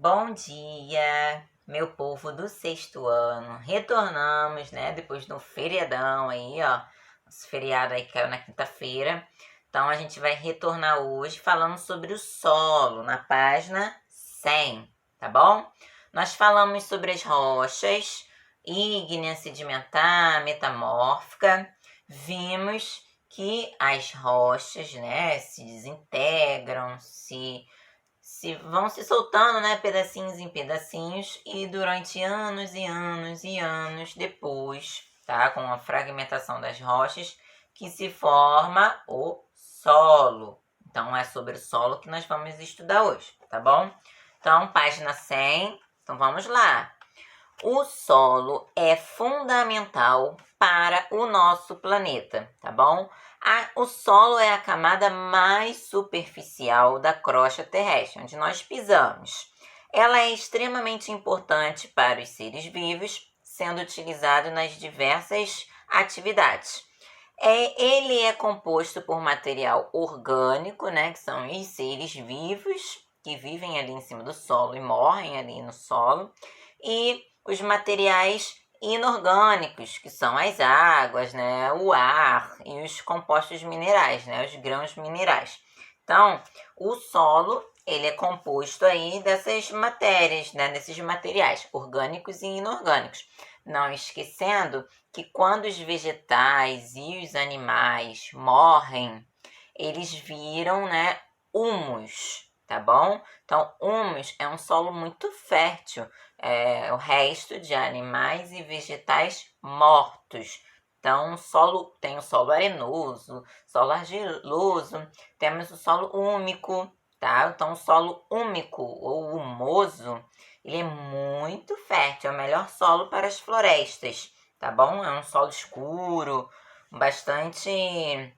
Bom dia, meu povo do sexto ano. Retornamos, né? Depois do feriadão aí, ó. Nosso feriado aí caiu na quinta-feira. Então a gente vai retornar hoje falando sobre o solo, na página 100, tá bom? Nós falamos sobre as rochas, ígnea, sedimentar, metamórfica. Vimos que as rochas, né, se desintegram, se vão se soltando, né, pedacinhos em pedacinhos, e durante anos e anos e anos depois, tá, com a fragmentação das rochas, que se forma o solo. Então, é sobre o solo que nós vamos estudar hoje, tá bom? Então, página 100. Então, vamos lá. O solo é fundamental para o nosso planeta, tá bom? O solo é a camada mais superficial da crosta terrestre, onde nós pisamos. Ela é extremamente importante para os seres vivos, sendo utilizado nas diversas atividades. Ele é composto por material orgânico, né, que são os seres vivos que vivem ali em cima do solo e morrem ali no solo, e os materiais inorgânicos, que são as águas, né, o ar e os compostos minerais, né, os grãos minerais. Então, o solo, ele é composto aí dessas matérias, né, desses materiais orgânicos e inorgânicos. Não esquecendo que quando os vegetais e os animais morrem, eles viram, né, humus, tá bom? Então, humus é um solo muito fértil, o resto de animais e vegetais mortos. Então, tem o solo arenoso, solo argiloso, temos o solo úmico, tá? Então, o solo úmico ou humoso, ele é muito fértil, é o melhor solo para as florestas, tá bom? É um solo escuro, bastante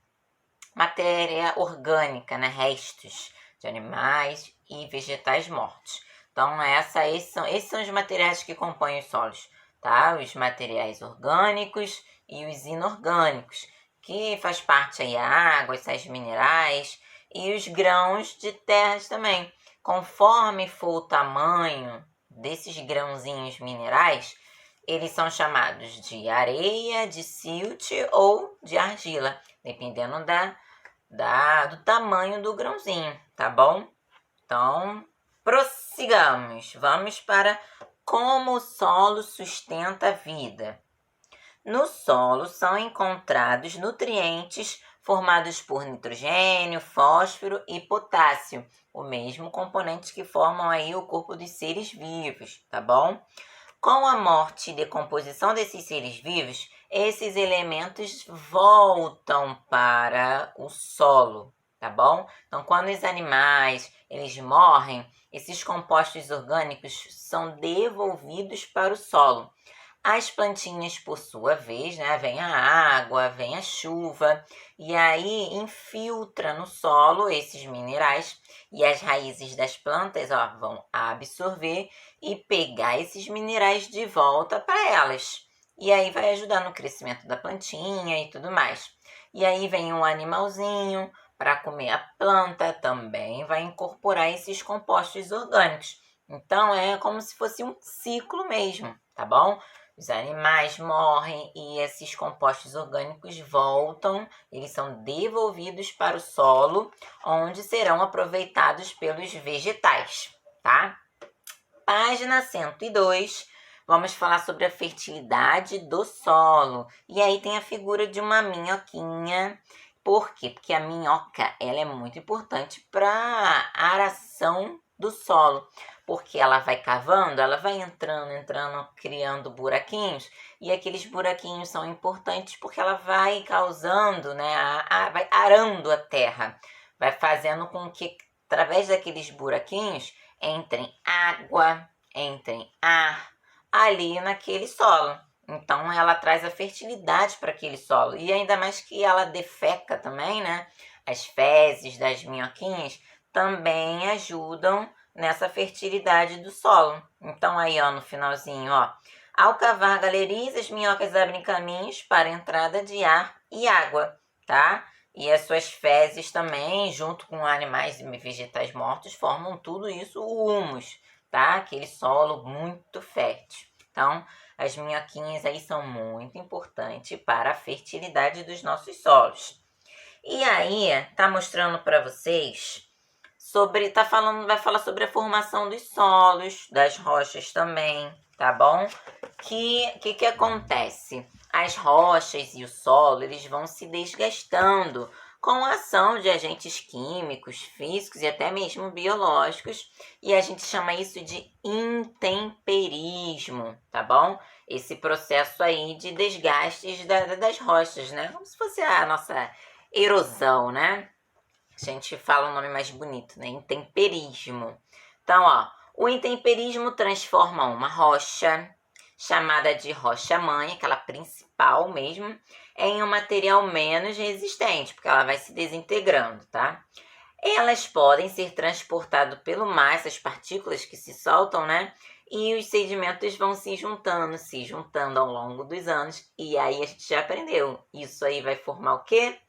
matéria orgânica, né? Restos de animais e vegetais mortos. Então, esses são os materiais que compõem os solos, tá? Os materiais orgânicos e os inorgânicos, que faz parte aí a água, os sais minerais e os grãos de terras também. Conforme for o tamanho desses grãozinhos minerais, eles são chamados de areia, de silt ou de argila, dependendo do tamanho do grãozinho, tá bom? Então, prossigamos. Vamos para como o solo sustenta a vida. No solo são encontrados nutrientes formados por nitrogênio, fósforo e potássio, o mesmo componentes que formam aí o corpo dos seres vivos, tá bom? Com a morte e decomposição desses seres vivos, esses elementos voltam para o solo, tá bom? Então, quando os animais eles morrem, esses compostos orgânicos são devolvidos para o solo. As plantinhas, por sua vez, né, vem a água, vem a chuva, e aí infiltra no solo esses minerais, e as raízes das plantas, ó, vão absorver e pegar esses minerais de volta para elas. E aí vai ajudar no crescimento da plantinha e tudo mais. E aí vem um animalzinho para comer a planta, também vai incorporar esses compostos orgânicos. Então é como se fosse um ciclo mesmo, tá bom? Os animais morrem e esses compostos orgânicos voltam, eles são devolvidos para o solo, onde serão aproveitados pelos vegetais, tá? Página 102, vamos falar sobre a fertilidade do solo. E aí tem a figura de uma minhoquinha. Por quê? Porque a minhoca ela é muito importante para a aração do solo. Porque ela vai cavando, ela vai entrando, criando buraquinhos. E aqueles buraquinhos são importantes porque ela vai causando, né, vai arando a terra. Vai fazendo com que, através daqueles buraquinhos, entrem água, entrem ar ali naquele solo. Então, ela traz a fertilidade para aquele solo. E ainda mais que ela defeca também, né? As fezes das minhoquinhas também ajudam nessa fertilidade do solo. Então, aí, ó, no finalzinho, ó. Ao cavar galerias, as minhocas abrem caminhos para a entrada de ar e água, tá? E as suas fezes também, junto com animais e vegetais mortos, formam tudo isso o humus, tá? Aquele solo muito fértil. Então, as minhoquinhas aí são muito importantes para a fertilidade dos nossos solos. E aí, tá mostrando para vocês vai falar sobre a formação dos solos, das rochas também, tá bom? Que acontece? As rochas e o solo, eles vão se desgastando com a ação de agentes químicos, físicos e até mesmo biológicos, e a gente chama isso de intemperismo, tá bom? Esse processo aí de desgastes das rochas, né? Como se fosse a nossa erosão, né? A gente fala um nome mais bonito, né? Intemperismo. Então, ó, o intemperismo transforma uma rocha, chamada de rocha-mãe, aquela principal mesmo, em um material menos resistente, porque ela vai se desintegrando, tá? Elas podem ser transportadas pelo mar, essas partículas que se soltam, né? E os sedimentos vão se juntando ao longo dos anos. E aí a gente já aprendeu. Isso aí vai formar o quê?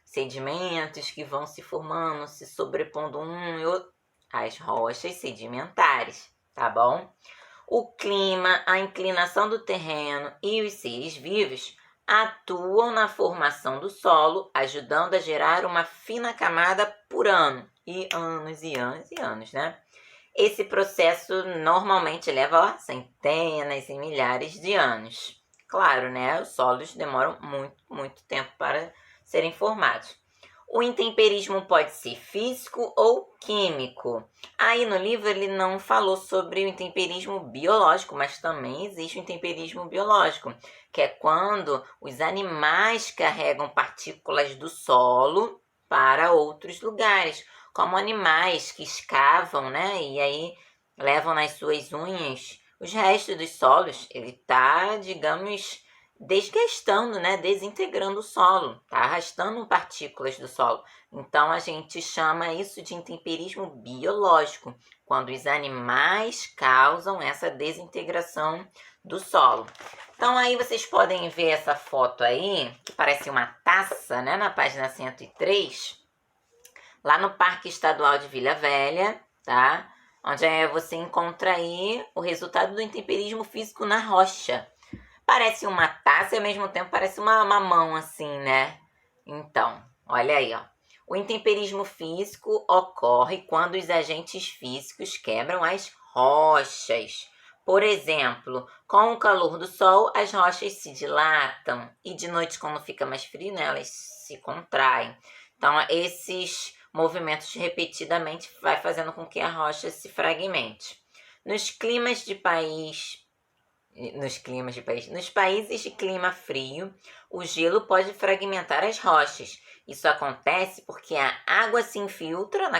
Sedimentos que vão se formando, se sobrepondo um e outro, as rochas sedimentares, tá bom? O clima, a inclinação do terreno e os seres vivos atuam na formação do solo, ajudando a gerar uma fina camada por ano, e anos e anos e anos, né? Esse processo normalmente leva a centenas e milhares de anos. Claro, né? Os solos demoram muito tempo para serem formados. O intemperismo pode ser físico ou químico. Aí no livro ele não falou sobre o intemperismo biológico, mas também existe o intemperismo biológico, que é quando os animais carregam partículas do solo para outros lugares, como animais que escavam, né? E aí levam nas suas unhas os restos dos solos. Ele está, digamos, desgastando, né? Desintegrando o solo, tá arrastando partículas do solo. Então a gente chama isso de intemperismo biológico, quando os animais causam essa desintegração do solo. Então aí vocês podem ver essa foto aí, que parece uma taça, né, na página 103, lá no Parque Estadual de Vila Velha, tá? Onde você encontra aí o resultado do intemperismo físico na rocha. Parece uma taça e ao mesmo tempo parece uma mão assim, né? Então, olha aí, ó. O intemperismo físico ocorre quando os agentes físicos quebram as rochas. Por exemplo, com o calor do sol, as rochas se dilatam e de noite, quando fica mais frio, né, elas se contraem. Então, esses movimentos repetidamente vai fazendo com que a rocha se fragmente. Nos países de clima frio, o gelo pode fragmentar as rochas. Isso acontece porque a água se infiltra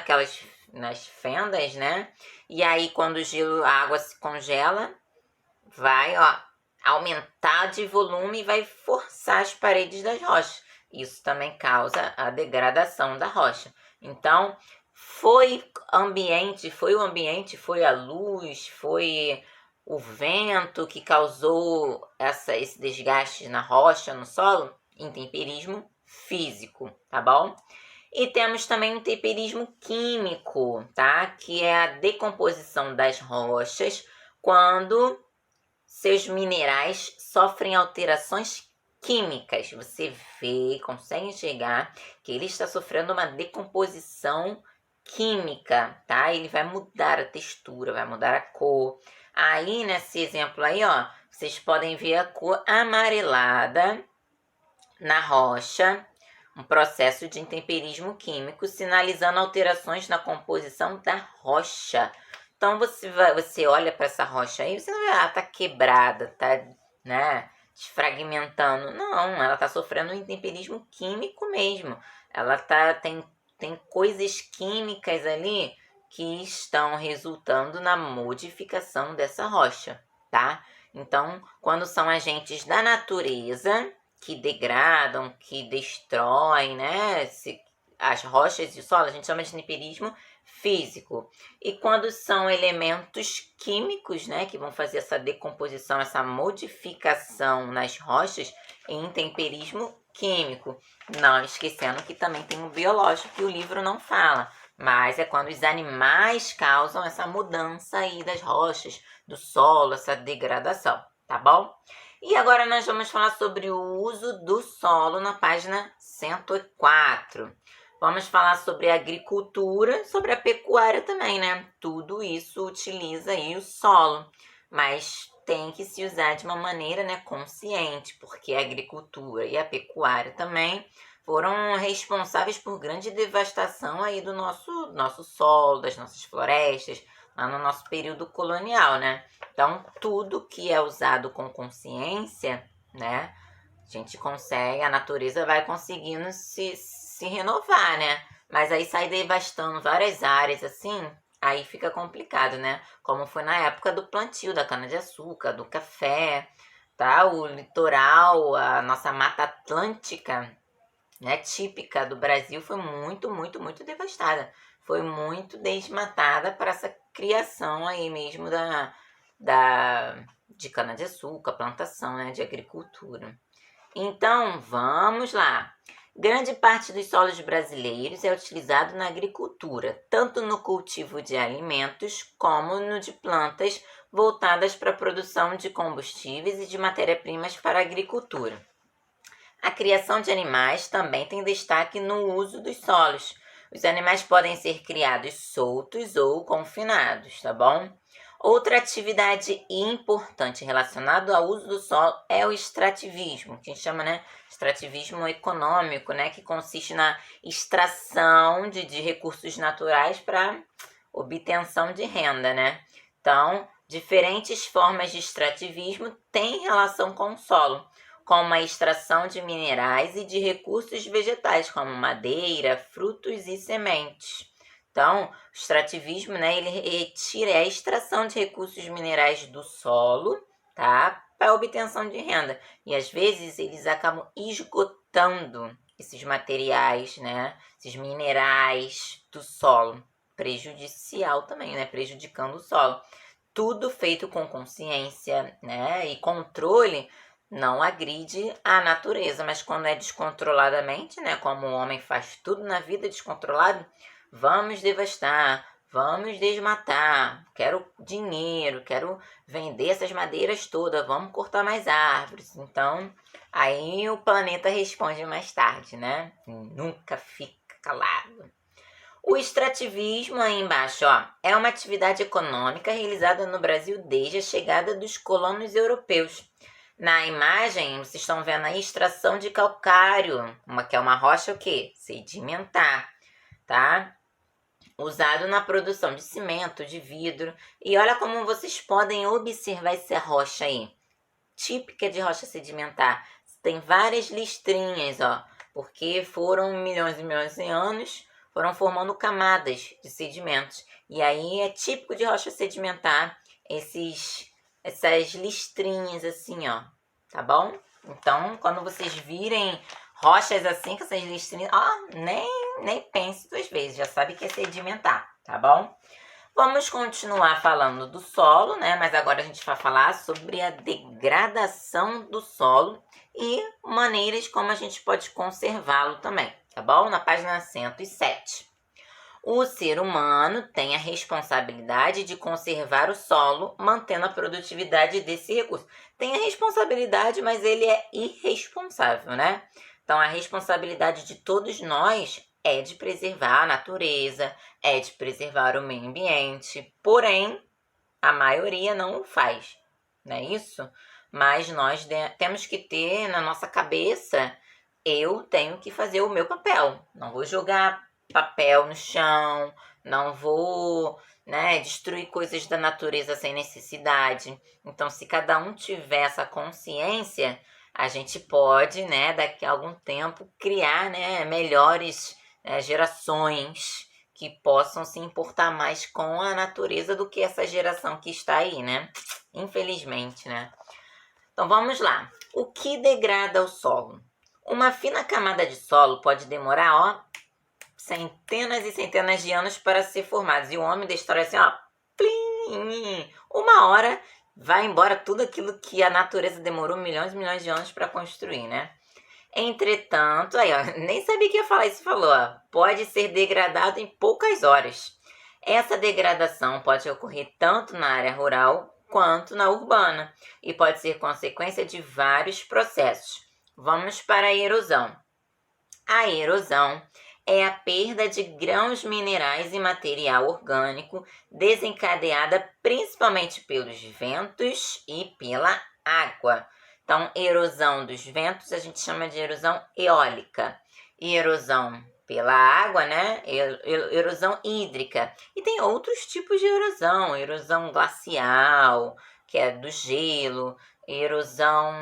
nas fendas, né? E aí, quando a água se congela, vai, ó, aumentar de volume e vai forçar as paredes das rochas. Isso também causa a degradação da rocha. Então, foi o ambiente, foi a luz, foi o vento que causou esse desgaste na rocha, no solo, intemperismo físico, tá bom? E temos também o intemperismo químico, tá? Que é a decomposição das rochas quando seus minerais sofrem alterações químicas. Você consegue enxergar que ele está sofrendo uma decomposição química, tá? Ele vai mudar a textura, vai mudar a cor. Aí, nesse exemplo aí, ó, vocês podem ver a cor amarelada na rocha, um processo de intemperismo químico, sinalizando alterações na composição da rocha. Então, você olha para essa rocha aí, você não vê, ela tá quebrada, tá, né, desfragmentando. Não, ela tá sofrendo um intemperismo químico mesmo. Ela tem coisas químicas ali que estão resultando na modificação dessa rocha, tá? Então, quando são agentes da natureza que degradam, que destroem, né, as rochas e o solo, a gente chama de intemperismo físico. E quando são elementos químicos, né, que vão fazer essa decomposição, essa modificação nas rochas, em intemperismo químico. Não esquecendo que também tem o biológico, que o livro não fala, mas é quando os animais causam essa mudança aí das rochas, do solo, essa degradação, tá bom? E agora nós vamos falar sobre o uso do solo na página 104. Vamos falar sobre a agricultura, sobre a pecuária também, né? Tudo isso utiliza aí o solo, mas tem que se usar de uma maneira, né, consciente, porque a agricultura e a pecuária também foram responsáveis por grande devastação aí do nosso solo, das nossas florestas, lá no nosso período colonial, né? Então, tudo que é usado com consciência, né, a gente consegue, a natureza vai conseguindo se renovar, né? Mas aí sai devastando várias áreas, assim, aí fica complicado, né? Como foi na época do plantio da cana-de-açúcar, do café, tá? O litoral, a nossa Mata Atlântica, né, típica do Brasil, foi muito, muito, muito devastada. Foi muito desmatada para essa criação aí mesmo de cana-de-açúcar, plantação, né, de agricultura. Então, vamos lá. Grande parte dos solos brasileiros é utilizado na agricultura, tanto no cultivo de alimentos como no de plantas voltadas para a produção de combustíveis e de matéria-primas para a agricultura. A criação de animais também tem destaque no uso dos solos. Os animais podem ser criados soltos ou confinados, tá bom? Outra atividade importante relacionada ao uso do solo é o extrativismo, que a gente chama, né, extrativismo econômico, né, que consiste na extração de recursos naturais para obtenção de renda, né? Então, diferentes formas de extrativismo têm relação com o solo, como a extração de minerais e de recursos vegetais, como madeira, frutos e sementes. Então, o extrativismo, né, ele retira a extração de recursos minerais do solo, tá, para a obtenção de renda. E às vezes eles acabam esgotando esses materiais, né, esses minerais do solo, prejudicial também, né, prejudicando o solo. Tudo feito com consciência, né, e controle. Não agride a natureza, mas quando é descontroladamente, né, como o homem faz tudo na vida descontrolado, vamos devastar, vamos desmatar, quero dinheiro, quero vender essas madeiras todas, vamos cortar mais árvores. Então, aí o planeta responde mais tarde, né? Nunca fica calado. O extrativismo aí embaixo, ó, é uma atividade econômica realizada no Brasil desde a chegada dos colonos europeus. Na imagem, vocês estão vendo a extração de calcário, que é uma rocha o quê? Sedimentar, tá? Usado na produção de cimento, de vidro. E olha como vocês podem observar essa rocha aí, típica de rocha sedimentar. Tem várias listrinhas, ó, porque foram milhões e milhões de anos, foram formando camadas de sedimentos. E aí é típico de rocha sedimentar essas listrinhas assim, ó, tá bom? Então, quando vocês virem rochas assim, com essas listrinhas, ó, nem pense duas vezes, já sabe que é sedimentar, tá bom? Vamos continuar falando do solo, né? Mas agora a gente vai falar sobre a degradação do solo e maneiras como a gente pode conservá-lo também, tá bom? Na página 107. O ser humano tem a responsabilidade de conservar o solo, mantendo a produtividade desse recurso. Tem a responsabilidade, mas ele é irresponsável, né? Então, a responsabilidade de todos nós é de preservar a natureza, é de preservar o meio ambiente. Porém, a maioria não o faz, não é isso? Mas nós temos que ter na nossa cabeça, eu tenho que fazer o meu papel. Não vou jogar papel no chão, não vou, né, destruir coisas da natureza sem necessidade. Então, se cada um tiver essa consciência, a gente pode, né, daqui a algum tempo, criar, né, melhores gerações que possam se importar mais com a natureza do que essa geração que está aí, né? Infelizmente, né? Então, vamos lá. O que degrada o solo? Uma fina camada de solo pode demorar, ó, centenas e centenas de anos para ser formada. E o homem destrói assim, ó, plim, uma hora vai embora tudo aquilo que a natureza demorou milhões e milhões de anos para construir, né? Entretanto, aí, ó, nem sabia que ia falar isso, falou, ó, pode ser degradado em poucas horas. Essa degradação pode ocorrer tanto na área rural quanto na urbana e pode ser consequência de vários processos. Vamos para a erosão. A erosão é a perda de grãos minerais e material orgânico desencadeada principalmente pelos ventos e pela água. Então, erosão dos ventos a gente chama de erosão eólica. E erosão pela água, né? Erosão hídrica. E tem outros tipos de erosão. Erosão glacial, que é do gelo. Erosão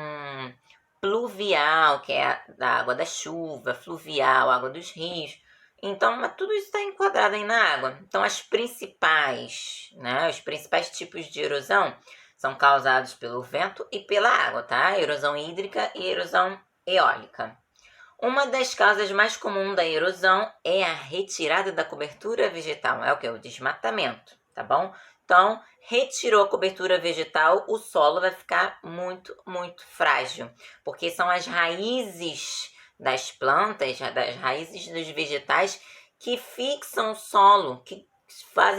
pluvial, que é da água da chuva, fluvial, água dos rios. Então, tudo isso está enquadrado aí na água. Então, os principais tipos de erosão são causados pelo vento e pela água, tá? Erosão hídrica e erosão eólica. Uma das causas mais comuns da erosão é a retirada da cobertura vegetal. É o que? O desmatamento, tá bom? Então, retirou a cobertura vegetal, o solo vai ficar muito, muito frágil, porque são as raízes das plantas, das raízes dos vegetais que fixam o solo, que faz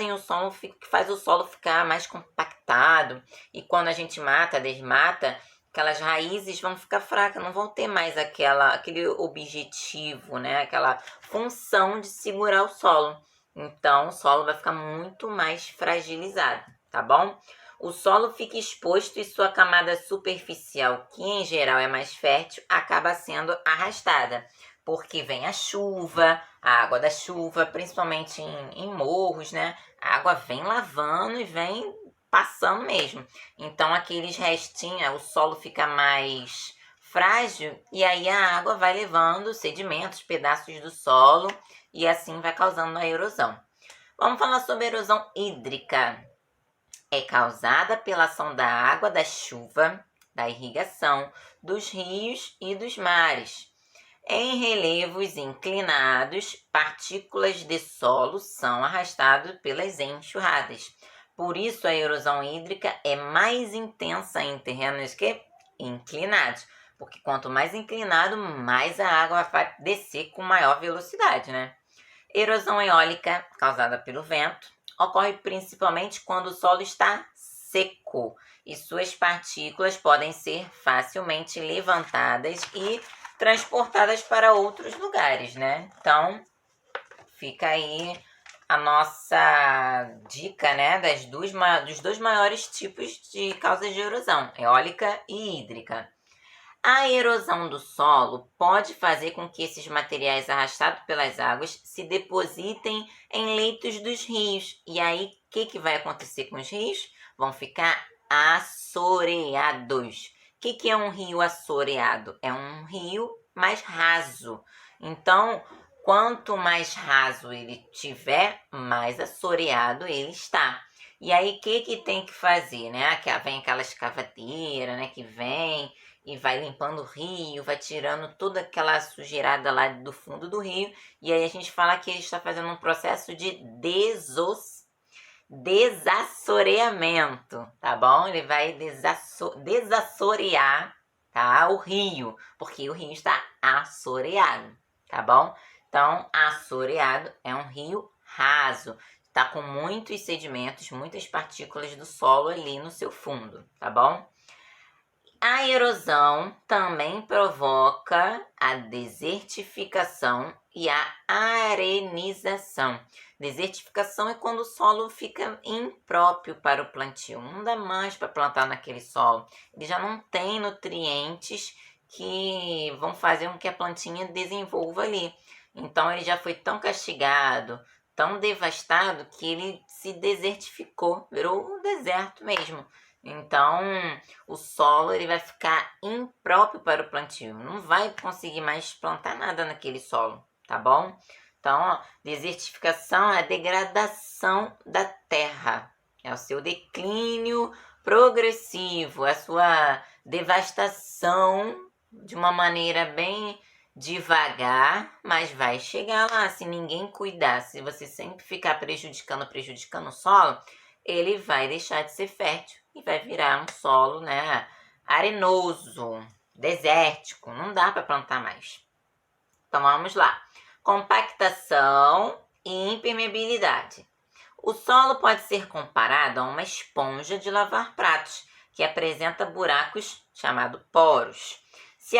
o solo ficar mais compactado. E quando a gente desmata, aquelas raízes vão ficar fracas, não vão ter mais aquele objetivo, né? Aquela função de segurar o solo. Então, o solo vai ficar muito mais fragilizado, tá bom? O solo fica exposto e sua camada superficial, que em geral é mais fértil, acaba sendo arrastada, porque vem a chuva, a água da chuva, principalmente em morros, né? A água vem lavando e vem passando mesmo. Então, aqueles restinhos, o solo fica mais frágil e aí a água vai levando sedimentos, pedaços do solo e assim vai causando a erosão. Vamos falar sobre a erosão hídrica. É causada pela ação da água da chuva, da irrigação, dos rios e dos mares. Em relevos inclinados, partículas de solo são arrastadas pelas enxurradas. Por isso, a erosão hídrica é mais intensa em terrenos inclinados. Porque quanto mais inclinado, mais a água vai descer com maior velocidade, né? Erosão eólica, causada pelo vento, ocorre principalmente quando o solo está seco e suas partículas podem ser facilmente levantadas e transportadas para outros lugares, né? Então, fica aí a nossa dica, né, dos dois maiores tipos de causas de erosão, eólica e hídrica. A erosão do solo pode fazer com que esses materiais arrastados pelas águas se depositem em leitos dos rios. E aí, o que vai acontecer com os rios? Vão ficar assoreados. O que é um rio assoreado? É um rio mais raso. Então, quanto mais raso ele tiver, mais assoreado ele está. E aí, o que tem que fazer, né? Vem aquela escavadeira, né, que vem e vai limpando o rio, vai tirando toda aquela sujeirada lá do fundo do rio. E aí a gente fala que ele está fazendo um processo de desassoreamento, tá bom? Ele vai desassorear, tá? O rio, porque o rio está assoreado, tá bom? Então, assoreado é um rio raso. Está com muitos sedimentos, muitas partículas do solo ali no seu fundo, tá bom? A erosão também provoca a desertificação e a arenização. Desertificação é quando o solo fica impróprio para o plantio. Não dá mais para plantar naquele solo. Ele já não tem nutrientes que vão fazer com que a plantinha desenvolva ali. Então ele já foi tão castigado, tão devastado, que ele se desertificou, virou um deserto mesmo. Então, o solo ele vai ficar impróprio para o plantio. Não vai conseguir mais plantar nada naquele solo, tá bom? Então, ó, desertificação é a degradação da terra. É o seu declínio progressivo, a sua devastação de uma maneira bem devagar, mas vai chegar lá se ninguém cuidar. Se você sempre ficar prejudicando o solo, ele vai deixar de ser fértil e vai virar um solo, né, arenoso, desértico, não dá para plantar mais. Então vamos lá. Compactação e impermeabilidade. O solo pode ser comparado a uma esponja de lavar pratos, que apresenta buracos chamados poros. Se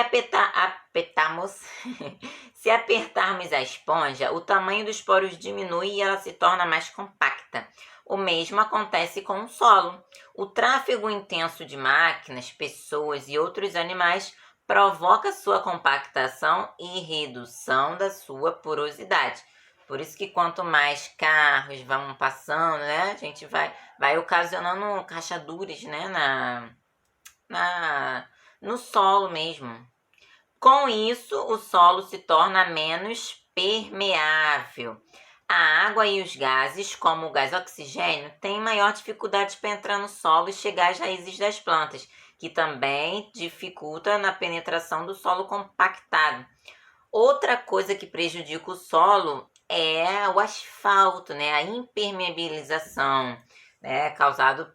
se apertarmos a esponja, o tamanho dos poros diminui e ela se torna mais compacta. O mesmo acontece com o solo. O tráfego intenso de máquinas, pessoas e outros animais provoca sua compactação e redução da sua porosidade. Por isso que quanto mais carros vão passando, né, a gente vai ocasionando rachaduras, né, no solo mesmo. Com isso, o solo se torna menos permeável. A água e os gases, como o gás oxigênio, têm maior dificuldade para entrar no solo e chegar às raízes das plantas, que também dificulta na penetração do solo compactado. Outra coisa que prejudica o solo é o asfalto, né? A impermeabilização, né? Causado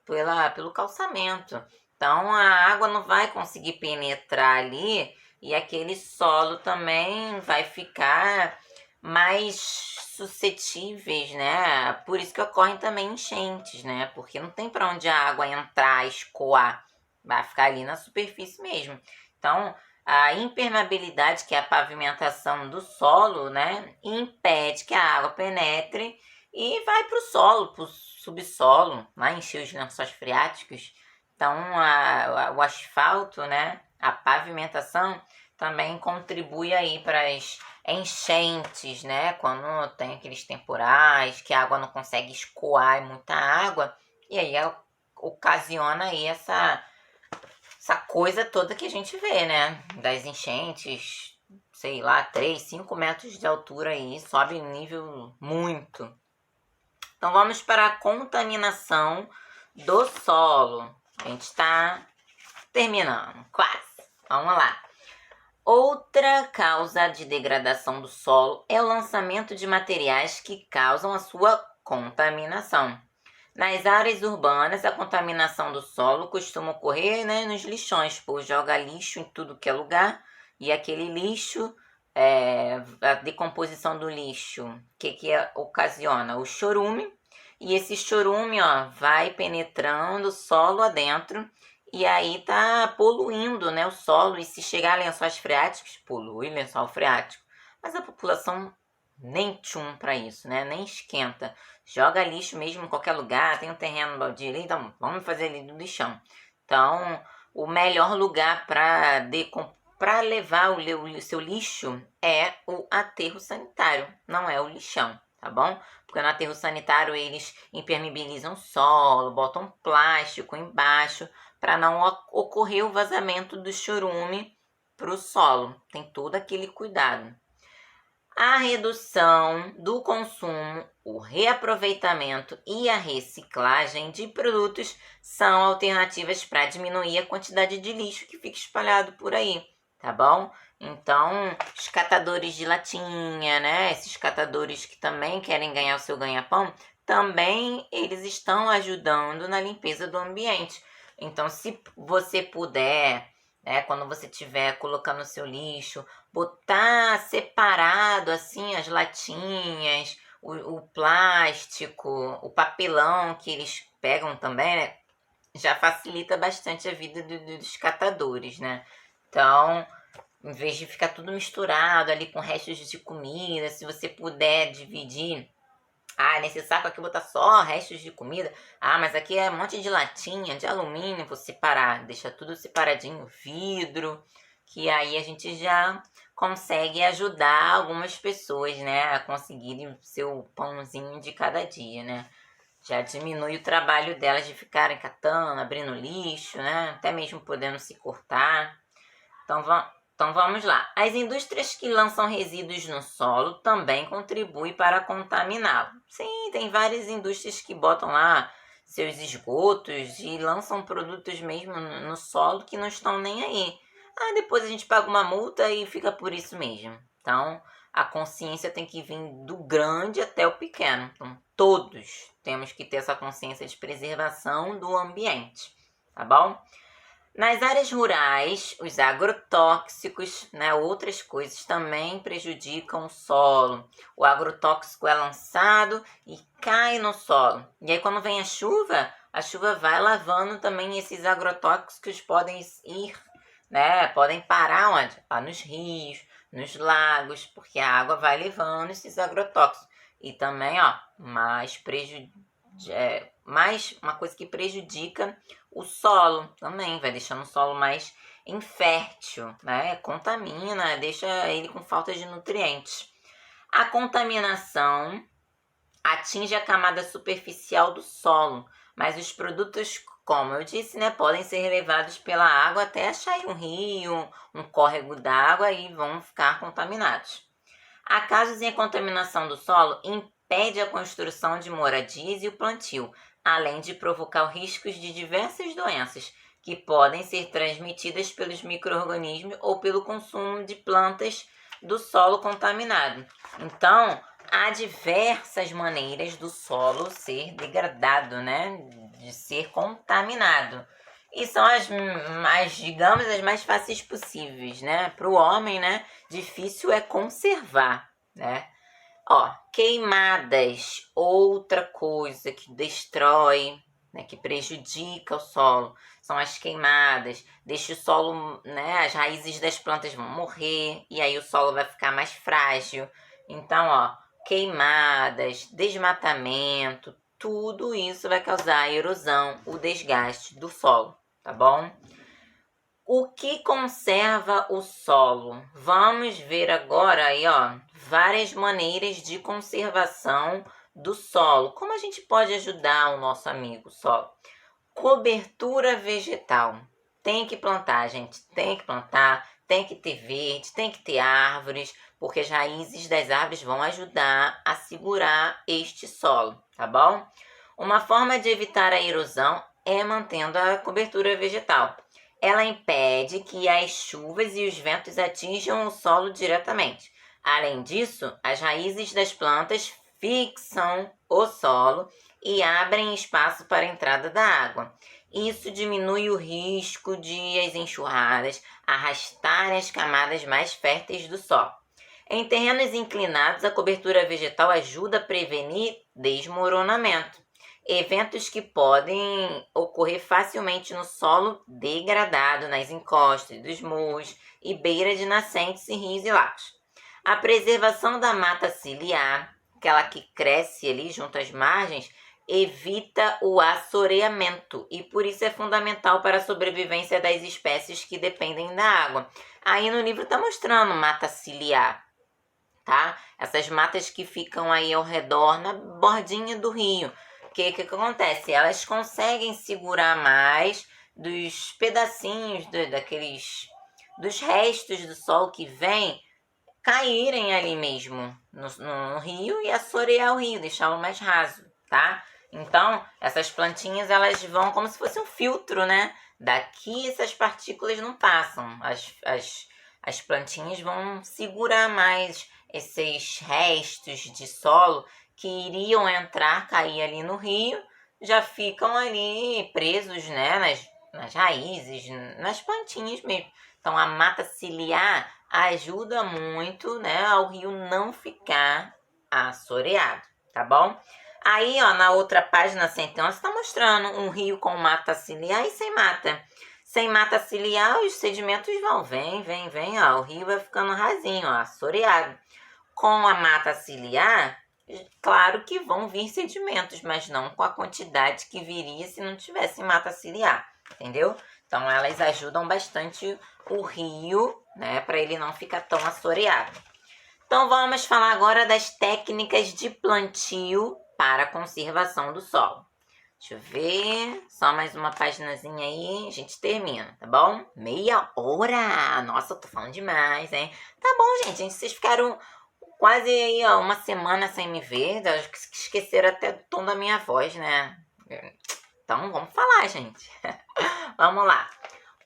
pelo calçamento. Então, a água não vai conseguir penetrar ali e aquele solo também vai ficar mais suscetíveis, né? Por isso que ocorrem também enchentes, né? Porque não tem para onde a água entrar, escoar. Vai ficar ali na superfície mesmo. Então, a impermeabilidade, que é a pavimentação do solo, né, impede que a água penetre e vai para o solo, para o subsolo, lá encher os lençóis freáticos. Então, o asfalto, né, a pavimentação também contribui aí para as enchentes, né, quando tem aqueles temporais, que a água não consegue escoar muita água, e aí ocasiona aí essa coisa toda que a gente vê, né? Das enchentes, sei lá, 3, 5 metros de altura aí, sobe nível muito. Então vamos para a contaminação do solo. A gente está terminando, quase. Vamos lá. Outra causa de degradação do solo é o lançamento de materiais que causam a sua contaminação. Nas áreas urbanas, a contaminação do solo costuma ocorrer, né, nos lixões, pois joga lixo em tudo que é lugar, e aquele lixo, a decomposição do lixo, que ocasiona? O chorume, e esse chorume, ó, vai penetrando o solo adentro, e aí tá poluindo, né, o solo, e se chegar a lençóis freáticos, polui lençol freático. Mas a população nem tchum para isso, né? Nem esquenta. Joga lixo mesmo em qualquer lugar, tem um terreno baldio ali, então vamos fazer ali do lixão. Então, o melhor lugar para levar o seu lixo é o aterro sanitário, não é o lixão, tá bom? Porque no aterro sanitário eles impermeabilizam o solo, botam plástico embaixo para não ocorrer o vazamento do chorume para o solo. Tem todo aquele cuidado. A redução do consumo, o reaproveitamento e a reciclagem de produtos são alternativas para diminuir a quantidade de lixo que fica espalhado por aí, tá bom? Então, os catadores de latinha, né? Esses catadores que também querem ganhar o seu ganha-pão, também eles estão ajudando na limpeza do ambiente. Então, se você puder, né, quando você estiver colocando o seu lixo, botar separado assim as latinhas, o plástico, o papelão que eles pegam também, né? Já facilita bastante a vida dos catadores, né? Então, em vez de ficar tudo misturado ali com restos de comida, se você puder dividir, nesse saco aqui eu vou botar só restos de comida. Mas aqui é um monte de latinha, de alumínio, vou separar, deixa tudo separadinho, vidro, que aí a gente já consegue ajudar algumas pessoas, né, a conseguirem o seu pãozinho de cada dia, né? Já diminui o trabalho delas de ficarem catando, abrindo lixo, né? Até mesmo podendo se cortar. Então vamos lá. As indústrias que lançam resíduos no solo também contribuem para contaminá-lo. Sim, tem várias indústrias que botam lá seus esgotos e lançam produtos mesmo no solo que não estão nem aí. Depois a gente paga uma multa e fica por isso mesmo. Então, a consciência tem que vir do grande até o pequeno. Então, todos temos que ter essa consciência de preservação do ambiente, tá bom? Nas áreas rurais, os agrotóxicos, né, outras coisas também prejudicam o solo. O agrotóxico é lançado e cai no solo. E aí quando vem a chuva vai lavando também esses agrotóxicos, podem ir, né, podem parar onde? Lá nos rios, nos lagos, porque a água vai levando esses agrotóxicos. E também, ó, mais uma coisa que prejudica o solo também, vai deixando o solo mais infértil, né? Contamina, deixa ele com falta de nutrientes. A contaminação atinge a camada superficial do solo, mas os produtos, como eu disse, né, podem ser levados pela água até achar um rio, um córrego d'água e vão ficar contaminados. Há casos em que a contaminação do solo impede a construção de moradias e o plantio, além de provocar riscos de diversas doenças, que podem ser transmitidas pelos micro-organismos ou pelo consumo de plantas do solo contaminado. Então, há diversas maneiras do solo ser degradado, né? De ser contaminado. E são digamos, as mais fáceis possíveis, né? Para o homem, né? Difícil é conservar, né? Ó, queimadas, outra coisa que destrói, né, que prejudica o solo, são as queimadas. Deixa o solo, né, as raízes das plantas vão morrer e aí o solo vai ficar mais frágil. Então, ó, queimadas, desmatamento, tudo isso vai causar a erosão, o desgaste do solo, tá bom? O que conserva o solo? Vamos ver agora aí, ó, várias maneiras de conservação do solo. Como a gente pode ajudar o nosso amigo solo? Cobertura vegetal. Tem que plantar, gente. Tem que plantar, tem que ter verde, tem que ter árvores, porque as raízes das árvores vão ajudar a segurar este solo, tá bom? Uma forma de evitar a erosão é mantendo a cobertura vegetal. Ela impede que as chuvas e os ventos atinjam o solo diretamente. Além disso, as raízes das plantas fixam o solo e abrem espaço para a entrada da água. Isso diminui o risco de as enxurradas arrastarem as camadas mais férteis do solo. Em terrenos inclinados, a cobertura vegetal ajuda a prevenir desmoronamento. Eventos que podem ocorrer facilmente no solo degradado, nas encostas dos morros e beira de nascentes em rios e lagos. A preservação da mata ciliar, aquela que cresce ali junto às margens, evita o assoreamento e por isso é fundamental para a sobrevivência das espécies que dependem da água. Aí no livro está mostrando mata ciliar, tá? Essas matas que ficam aí ao redor, na bordinha do rio. O que acontece? Elas conseguem segurar mais dos pedacinhos dos restos do sol que vem caírem ali mesmo no rio e assorear o rio, deixá-lo mais raso, tá? Então, essas plantinhas, elas vão como se fosse um filtro, né? Daqui essas partículas não passam. As plantinhas vão segurar mais esses restos de solo que iriam entrar, cair ali no rio, já ficam ali presos, né, nas raízes, nas plantinhas mesmo. Então, a mata ciliar ajuda muito, né, ao rio não ficar assoreado, tá bom? Aí, ó, na outra página, então, está mostrando um rio com mata ciliar e sem mata. Sem mata ciliar, os sedimentos vem, ó, o rio vai ficando rasinho, ó, assoreado. Com a mata ciliar, claro que vão vir sedimentos, mas não com a quantidade que viria se não tivesse mata ciliar, entendeu? Então, elas ajudam bastante o rio, né, para ele não ficar tão assoreado. Então, vamos falar agora das técnicas de plantio para a conservação do solo. Deixa eu ver, só mais uma paginazinha aí, a gente termina, tá bom? Meia hora! Nossa, eu tô falando demais, hein? Tá bom, gente, vocês ficaram quase aí, ó, uma semana sem me ver, acho que esqueceram até do tom da minha voz, né? Então, vamos falar, gente. Vamos lá.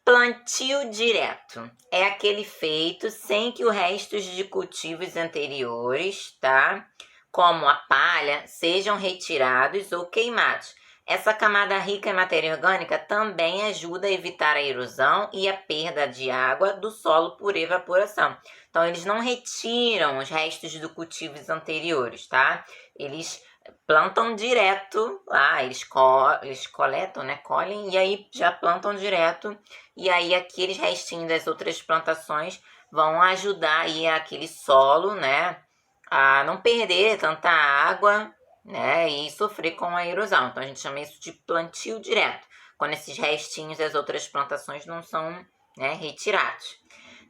Plantio direto é aquele feito sem que os restos de cultivos anteriores, tá? Como a palha, sejam retirados ou queimados. Essa camada rica em matéria orgânica também ajuda a evitar a erosão e a perda de água do solo por evaporação. Então, eles não retiram os restos de cultivos anteriores, tá? Eles plantam direto lá, eles coletam, né? Colhem e aí já plantam direto. E aí aqueles restinhos das outras plantações vão ajudar aí aquele solo, né? A não perder tanta água, né, e sofrer com a erosão. Então a gente chama isso de plantio direto, quando esses restinhos das outras plantações não são, né, retirados.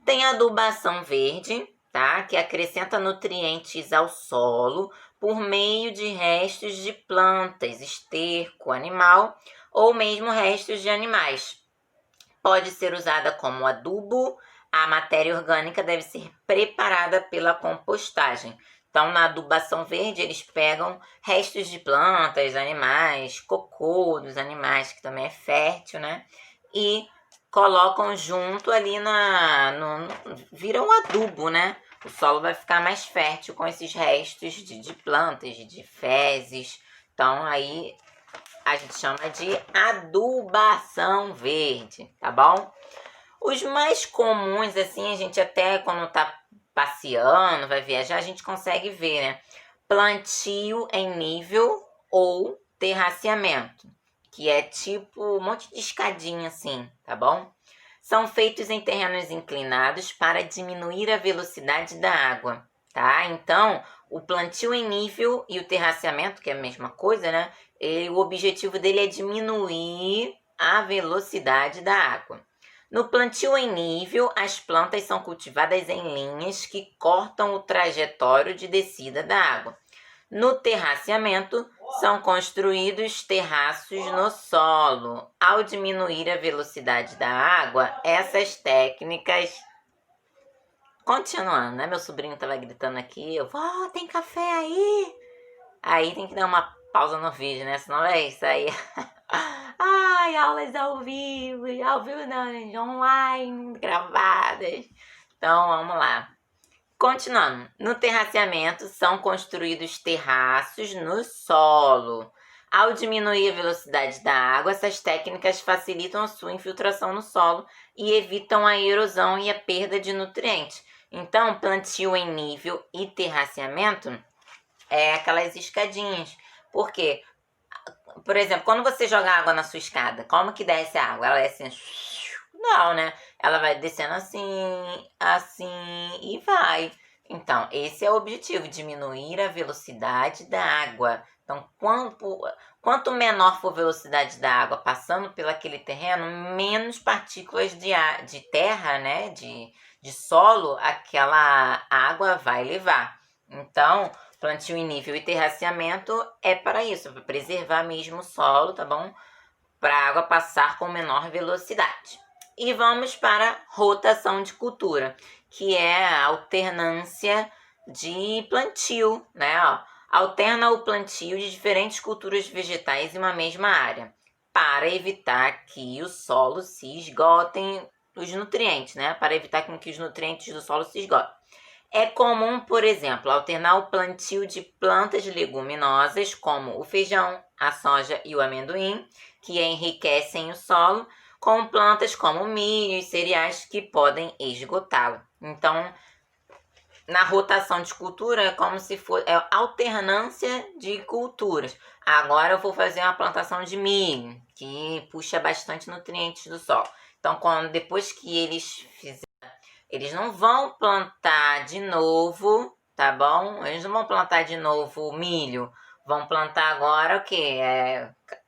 Tem a adubação verde, tá, que acrescenta nutrientes ao solo por meio de restos de plantas, esterco animal ou mesmo restos de animais. Pode ser usada como adubo. A matéria orgânica deve ser preparada pela compostagem. Então, na adubação verde, eles pegam restos de plantas, animais, cocô dos animais, que também é fértil, né? E colocam junto ali vira um adubo, né? O solo vai ficar mais fértil com esses restos de plantas, de fezes. Então, aí a gente chama de adubação verde, tá bom? Os mais comuns, assim, a gente até quando tá passeando, vai viajar, a gente consegue ver, né? Plantio em nível ou terraceamento, que é tipo um monte de escadinha assim, tá bom? São feitos em terrenos inclinados para diminuir a velocidade da água, tá? Então, o plantio em nível e o terraceamento, que é a mesma coisa, né? O objetivo dele é diminuir a velocidade da água. No plantio em nível, as plantas são cultivadas em linhas que cortam o trajetório de descida da água. No terraceamento, são construídos terraços no solo. Ao diminuir a velocidade da água, essas técnicas... Continuando, né? Meu sobrinho estava gritando aqui, vó, tem café aí? Aí tem que dar uma pausa no vídeo, né? Senão é isso aí. Ai, aulas ao vivo não, gente, online, gravadas. Então, vamos lá. Continuando. No terraceamento, são construídos terraços no solo. Ao diminuir a velocidade da água, essas técnicas facilitam a sua infiltração no solo e evitam a erosão e a perda de nutrientes. Então, plantio em nível e terraceamento é aquelas escadinhas. Por quê? Por exemplo, quando você joga água na sua escada, como que desce a água? Ela desce assim... Não, né? Ela vai descendo assim, assim e vai. Então, esse é o objetivo, diminuir a velocidade da água. Então, quanto menor for a velocidade da água passando pelo aquele terreno, menos partículas de terra, né? De solo, aquela água vai levar. Então, plantio em nível e terraceamento é para isso, para preservar mesmo o solo, tá bom? Para a água passar com menor velocidade. E vamos para rotação de cultura, que é a alternância de plantio, né? Ó, alterna o plantio de diferentes culturas vegetais em uma mesma área, para evitar que o solo se esgotem os nutrientes, né? Para evitar que os nutrientes do solo se esgotem. É comum, por exemplo, alternar o plantio de plantas leguminosas, como o feijão, a soja e o amendoim, que enriquecem o solo, com plantas como milho e cereais que podem esgotá-lo. Então, na rotação de cultura é como se fosse alternância de culturas. Agora eu vou fazer uma plantação de milho, que puxa bastante nutrientes do solo. Então, depois que eles fizerem, eles não vão plantar de novo, tá bom? Eles não vão plantar de novo milho. Vão plantar agora o quê?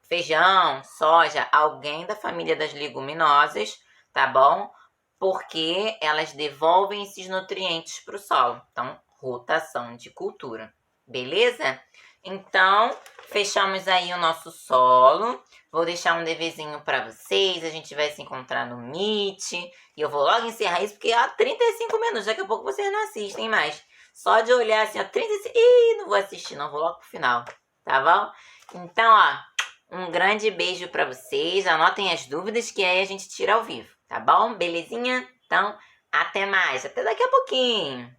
Feijão, soja, alguém da família das leguminosas, tá bom? Porque elas devolvem esses nutrientes para o solo. Então, rotação de cultura. Beleza? Então, fechamos aí o nosso solo. Vou deixar um deverzinho para vocês. A gente vai se encontrar no Meet. E eu vou logo encerrar isso, porque há 35 minutos. Daqui a pouco vocês não assistem mais. Só de olhar assim, ó, 35... Ih, não vou assistir não. Vou logo pro final. Tá bom? Então, ó, um grande beijo para vocês. Anotem as dúvidas que aí a gente tira ao vivo. Tá bom? Belezinha? Então, até mais. Até daqui a pouquinho.